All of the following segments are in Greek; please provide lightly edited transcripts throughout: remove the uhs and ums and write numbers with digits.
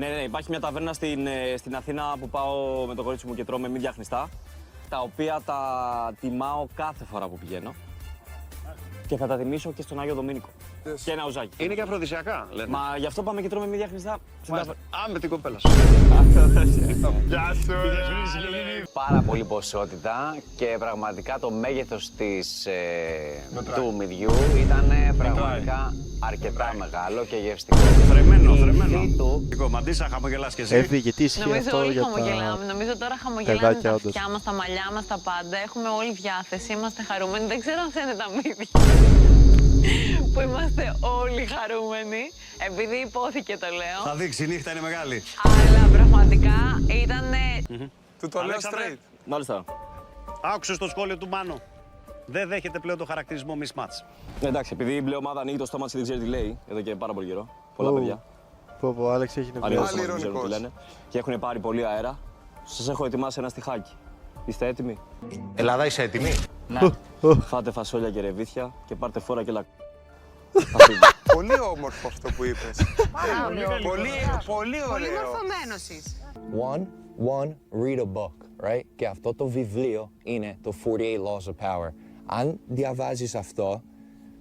Ναι, υπάρχει μια ταβέρνα στην Αθήνα που πάω με το κορίτσι μου και τρώμε μύδια χνιστά, τα οποία τα τιμάω κάθε φορά που πηγαίνω. Και θα τα τιμήσω και στον Άγιο Δομήνικο. Και ένα ουζάκι. Είναι και αφροδισιακά, λένε. Μα γι' αυτό πάμε και τρώμε μύδια χνιστά. Με την κοπέλα σου. Γεια σου. Πάρα πολύ ποσότητα και πραγματικά το μέγεθος του μυδιού ήταν πραγματικά αρκετά μεγάλο και γευστικό. Θρεμμένο. Μαντίσα, χαμογελάς και εσύ. Έφυγε, τι ισχύει Νομίζω αυτό όλοι για χαμογελάμε. Νομίζω τώρα χαμογελάμε παιδάκια, τα όντως. αυτιά μας, τα μαλλιά μας, τα πάντα. Έχουμε όλη διάθεση, είμαστε χαρούμενοι. Δεν ξέρω αν φαίνεται τα μύδια που είμαστε όλοι χαρούμενοι. Επειδή υπόθηκε το λέω. Θα δείξει, η νύχτα είναι μεγάλη. Αλλά πραγματικά ήταν. Του το λέω Αλέξανδρε, straight. Μάλιστα. άκουσες το σχόλιο του Μάνο. Δεν δέχεται πλέον το χαρακτηρισμό mismatch. Εντάξει, επειδή η μπλε ομάδα ανοίγει το στόμα της και δεν ξέρει τι λέει, εδώ και πάρα πολύ καιρό. Πολλά παιδιά. Πω, Άλεξ έχει Ανοίγει το νευριάσει. στόμα, δεν ξέρουν τι ηρωνικός. λένε. Και έχουν πάρει πολύ αέρα. Σας έχω ετοιμάσει ένα στιχάκι. Είστε έτοιμοι? Ελλάδα, είσαι έτοιμη? Φάτε φασόλια και ρεβίθια και πάρτε φόρα και Πολύ όμορφο αυτό που είπες. Πολύ ωραίο. Μορφωμένος είσαι. One, read a book, right? Και αυτό το βιβλίο είναι το 48 Laws of Power. Αν διαβάζεις αυτό,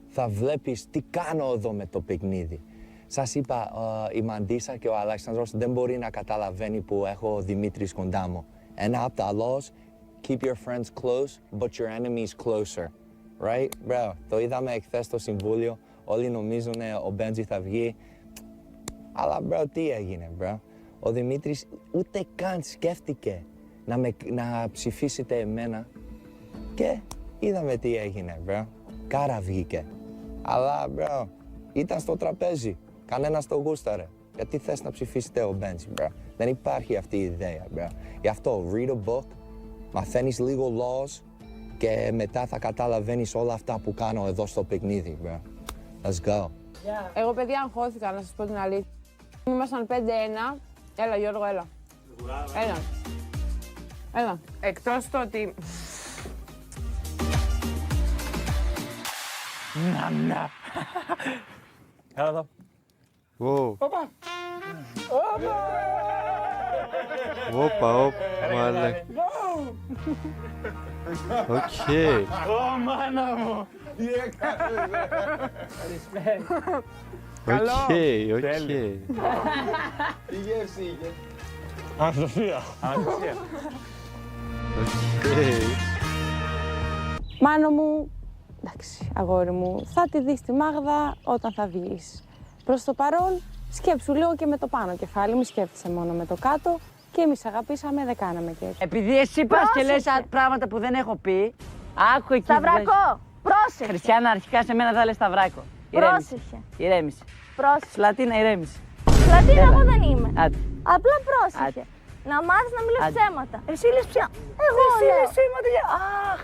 θα βλέπεις τι κάνω εδώ με το παιχνίδι. Σας είπα, η Μαντίσα και ο Αλέξανδρος δεν μπορεί να καταλαβαίνει που έχω ο Δημήτρης κοντά μου. Ένα από τα laws, keep your friends close, but your enemies closer. Right, bro, το είδαμε εχθές στο συμβούλιο, όλοι νομίζουν ο Μπέντζι θα βγει. Αλλά, bro, τι έγινε, bro? Ο Δημήτρης ούτε καν σκέφτηκε να ψηφίσετε εμένα. Και είδαμε τι έγινε, bro. Κάρα βγήκε. Αλλά, bro, ήταν στο τραπέζι. Κανένας το γούσταρε. Γιατί θες να ψηφίσετε ο Μπέντζι, bro? Δεν υπάρχει αυτή η ιδέα, bro. Γι' αυτό, read a book, μαθαίνεις λίγο laws και μετά θα καταλαβαίνεις όλα αυτά που κάνω εδώ στο παιχνίδι, bro. Let's go. Εγώ, παιδιά, αγχώθηκα, να σας πω την αλήθεια. Ήμασταν 5-1. Έλα, Γιώργο, έλα. Έλα. Εκτός το ότι... Έλα εδώ. Όπα, μάλε. Οκ. Οκ. Αναστασία. Μάνο μου, εντάξει, αγόρι μου, θα τη δεις τη Μάγδα όταν θα βγεις. Προς το παρόν, σκέψου λίγο και με το πάνω κεφάλι, μη σκέφτεσαι μόνο με το κάτω και εμείς αγαπήσαμε, δεν κάναμε και έτσι. Επειδή εσύ πας και λες πράγματα που δεν έχω πει, άκου εκεί. Σταυρακό, πρόσεχε. Χριστιανά, αρχικά σε μένα θα λες Σταυράκο. Πρόσεχε. Ηρέμησε. Πρόσεχε. Σλατίνα, ηρέμησε. Λατίνα, Έλα. εγώ δεν είμαι. Άντε. Απλά πρόσεχε. Άντε. Να μάθεις να μην λες Άντε. ψέματα. Εσύ λες ψέματα. Εγώ Εσύ λέω. λες ψέματα. Αχ.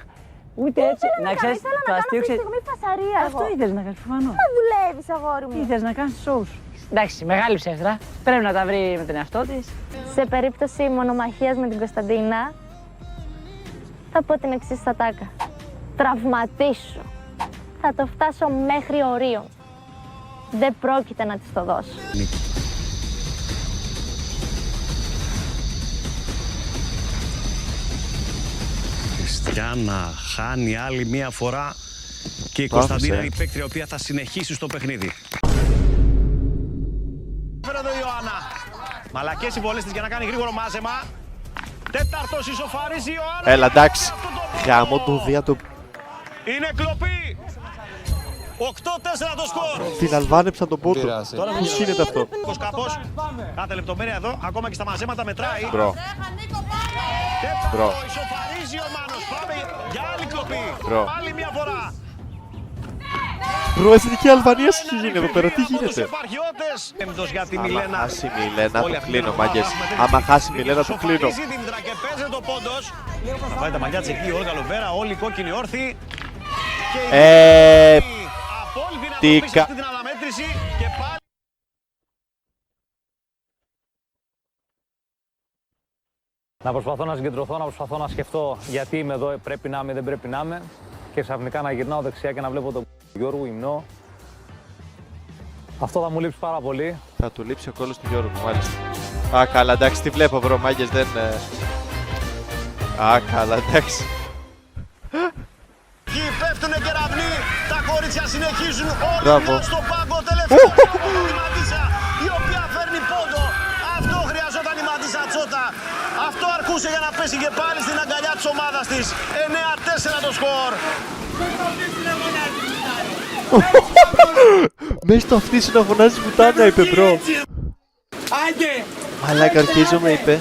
Ούτε έτσι. Να ξέρεις, ήθελα να κάνω αυτή τη στιγμή φασαρία εγώ. Αυτό ήθελες να κάνεις προφανώς. Μα δουλεύεις, αγόρι μου. Ήθελες να κάνεις σοου σου. Εντάξει, μεγάλη ψεύτρα. Πρέπει να τα βρει με τον εαυτό της. Σε περίπτωση μονομαχίας με την Κωνσταντίνα, θα πω την εξής στατάκα. Τραυματίσου. Θα το φτάσω μέχρι ορίων. Δεν πρόκειται να της το δώσω. Χριστιανά χάνει άλλη μία φορά και η Κωνσταντίνα είναι η παίκτρια η οποία θα συνεχίσει στο παιχνίδι. Φέρε εδώ η Ιωάννα. Μαλακές συμβολές της για να κάνει γρήγορο μάζεμα. Τέταρτος ισοφαρίζει η Ιωάννα. Έλα, εντάξει. Γάμο του δια του. Είναι κλοπή. 8-4 το σκορ. Την αλβάνεψαν τον πόντο. Πώς γίνεται αυτό? Κάπως. Κάθε λεπτομέρεια εδώ, ακόμα και στα μαζέματα μετράει. Μπρο. Τέταρτο ισοφαρίζει ο Μάνος. Πάμε για άλλη κλοπή. Μπρο. Άλλη μια φορά. Μπρο, εθνική Αλβανία έχει γίνει εδώ πέρα. Τι γίνεται? Έμπτος για τη Άμα Μιλένα. χάσει η Μιλένα, Όλοι το αυτοί κλείνω, είναι μάγκες. ομάδα. Άμα χάσει η Μιλένα, το κλείνω. Ισοφαρίζει την και παίζεται ο πόντος. Θα πάει τα μαλλιά της εκεί, Όλγα Λοβέρα, όλοι οι κόκκινοι όρθιοι. Απόλυτη να τι αυτή την αναμέτρηση και πάλι. Να προσπαθώ να συγκεντρωθώ, να προσπαθώ να σκεφτώ γιατί είμαι εδώ, πρέπει να είμαι, δεν πρέπει να είμαι. Και ξαφνικά να γυρνάω δεξιά και να βλέπω τον Γιώργο υμνό. Αυτό θα μου λείψει πάρα πολύ. Θα του λείψει ο κόλλος του Γιώργου, μάλιστα. Α, καλά, εντάξει, τη βλέπω, μπρο, μάγκες, δεν... Α, καλά, εντάξει. Εκεί πέφτουνε κεραυνοί, τα κορίτσια συνεχίζουν όλοι Μπράβο. μια στον πάγκο. Τελευταίο από τη Ματίσα, η οποία φέρνει πόντο. Αυτό χρειαζόταν η Ματίσα Τσότα. Αυτό αρκούσε για να πέσει και πάλι στην αγκαλιά της ομάδας της. 9-4 το σκορ. Μέσα στο αυτί σου να φωνάζεις πουτάνα, είπε, μπρο. Μαλάκα, αρχίζομαι, είπε.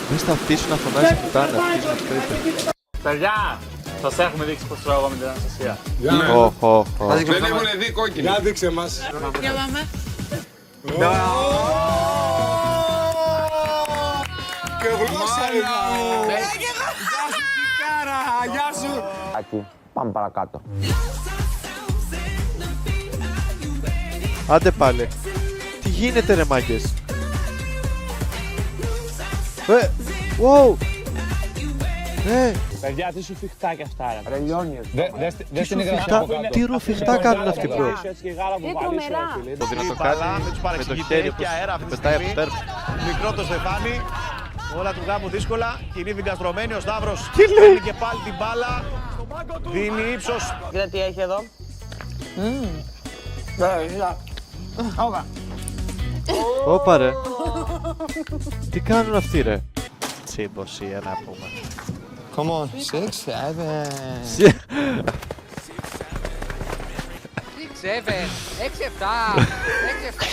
Μέσα στο αυτί σου να φωνάζεις πουτάνα, αρχίζομαι, αυτό είπε. Παιδιά, σας έχουμε δείξει πώς τρώω εγώ με την Αναστασία. Δεν έχουν δει κόκκινη. Για δείξε μας. Για πάμε. Και γλώσσα είναι. Γεια σου Κικάρα, γεια σου. Άκη, πάμε παρακάτω. Άντε πάλι. Τι γίνεται, ρε μάγκες. Wow. Παιδιά, τι σου φιχτά κι αυτά, ρε. Δες την Τι ρουφιχτά κάνουν αυτοί, μπρο. τρομερά. Το δυνατό Μπαλά με τους με το παρεξηγητές χέρι και αέρα αυτή τη πετάει από στιγμή. το τέρμα. Μικρό το Στεφάνι. Όλα του γάμου δύσκολα. Κοινή δικαστρωμένη. Ο Σταύρος Τι λέει? παίρνει και πάλι την μπάλα. Δίνει ύψος. Κοίτα τι έχει εδώ. Όπα, ρε. Τι κάνουν αυτοί, ρε. Τσίμποσία να πούμε. Come on, 6, 7.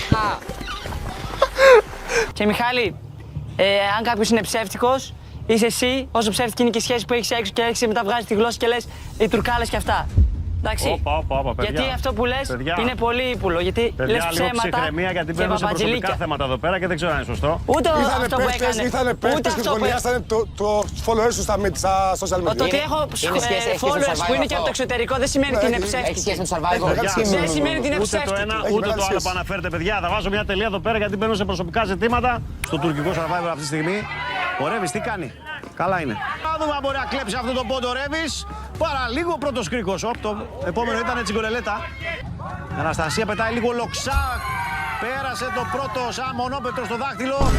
6-7. Και Μιχάλη, αν κάποιος είναι ψεύτικος, είσαι εσύ, όσο ψεύτικη είναι και η σχέση που έχεις έξω και έρχεσαι μεταβγάζεις τη γλώσσα και λες οι τουρκάλες και αυτά. Εντάξει. Όπα, παιδιά. Γιατί αυτό που λες Παιδιά. είναι πολύ ύπουλο. Γιατί λες Παιδιά, λίγο ψέματα ψυχραιμία γιατί και μπαίνουν σε προσωπικά παπατζηλίκια. θέματα εδώ πέρα και δεν ξέρω αν είναι σωστό. Ούτε Ήρθανε αυτό που παίχτες, έκανε. ήρθανε Ούτε παίχτες και αυτό που σχολιάσανε το followers σου στα social media. Το ότι έχω followers που είναι και από το εξωτερικό δεν σημαίνει ότι είναι ψεύτικη. Δεν σημαίνει ότι είναι Ούτε το ψεύτικη. ένα Έχει ούτε το μεγάλη άλλο σχέση. που αναφέρετε, παιδιά. Θα βάζω μια τελεία εδώ πέρα γιατί μπαίνουν σε προσωπικά ζητήματα. Στο τουρκικό survivor αυτή τη στιγμή. Ο Ρέβης τι κάνει. Καλά είναι. Θα δούμε αν μπορεί να κλέψει αυτό το πόντο ο Ρέβης. Παραλίγο πρώτος κρίκος. Το επόμενο ήταν τσιγκολελέτα. Η Αναστασία πετάει λίγο λοξά. Πέρασε το πρώτο σαν μονόπετρο στο δάχτυλο.